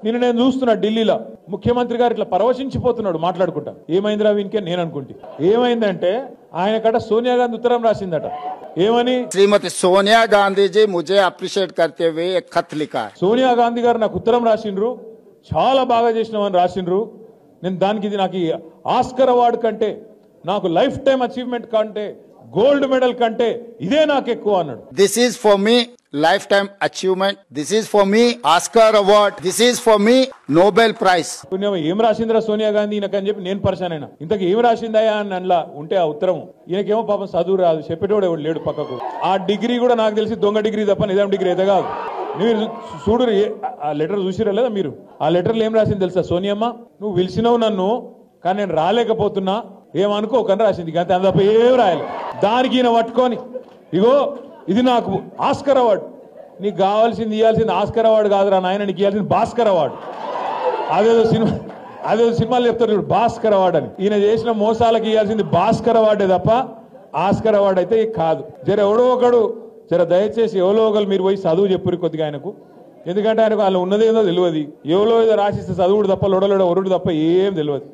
నిన్న నేను చూస్తున్నా ఢిల్లీలో ముఖ్యమంత్రి గారు ఇట్లా పరవశించిపోతున్నాడు మాట్లాడుకుంటా. ఏమైందిరా వీనికే నేను అనుకుంటే. ఏమైందంటే ఆయన కట సోనియా గాంధీ ఉత్తరం రాసిందట. ఏమని? శ్రీమతి సోనియా గాంధీ जी मुझे अप्रिशिएट करते हुए एक खत लिखा है. సోనియా గాంధీ గారు నాకు ఉత్తరం రాసిండ్రు, చాలా బాగా చేసినామని రాసిండ్రు. నేను దానికి ఇది నాకు ఆస్కర్ అవార్డు కంటే, నాకు లైఫ్ టైం అచీవ్మెంట్ కంటే, గోల్డ్ మెడల్ కంటే ఇదే నాకు ఎక్కువ అన్నాడు. This is for me life time achievement. This is for me Oscar award. This is for me Nobel prize. ఏం రాసిందిరా సోనియా గాంధీ ఈయనకని చెప్పి నేను పరిశాన్ అయినా. ఇంతకు ఏం రాసిందయా అని అలా ఉంటే ఆ ఉత్తరం ఈయనకేమో పాపం చదువు రాదు, చెప్పేటోడు ఎవడు లేడు పక్కకు. ఆ డిగ్రీ కూడా నాకు తెలిసి దొంగ డిగ్రీ తప్ప నిజాం డిగ్రీ అయితే కాదు. మీరు చూడు ఆ లెటర్ చూసిరా లేదా మీరు? ఆ లెటర్లు ఏం రాసింది తెలుసా? సోనియమ్మ, నువ్వు పిలిచినావు నన్ను, కానీ నేను రాలేకపోతున్నా, ఏమనుకోకని రాసింది. అంతే, అంత తప్ప ఏం రాయాలి. దానికి ఈయన పట్టుకొని ఇగో ఇది నాకు ఆస్కర్ అవార్డు, నీకు కావాల్సింది ఇవ్వాల్సింది ఆస్కర్ అవార్డు కాదురా నాయన, నీకు ఇవ్వాల్సింది భాస్కర్ అవార్డు. అదేదో సినిమాలు చెప్తారు చూడు, భాస్కర్ అవార్డు అని. ఈయన చేసిన మోసాలకు ఇవ్వాల్సింది భాస్కర్ అవార్డే తప్ప ఆస్కర్ అవార్డు అయితే కాదు. జర ఎవడో ఒకడు జర దయచేసి ఎవరో ఒకరు మీరు పోయి చదువు చెప్పురు కొద్దిగా ఆయనకు. ఎందుకంటే ఆయనకు వాళ్ళు ఉన్నదేదో తెలియదు. ఎవరో ఏదో రాసిస్తే చదువుడు తప్ప లొడలోడ ఒరుడు తప్ప ఏం తెలియదు.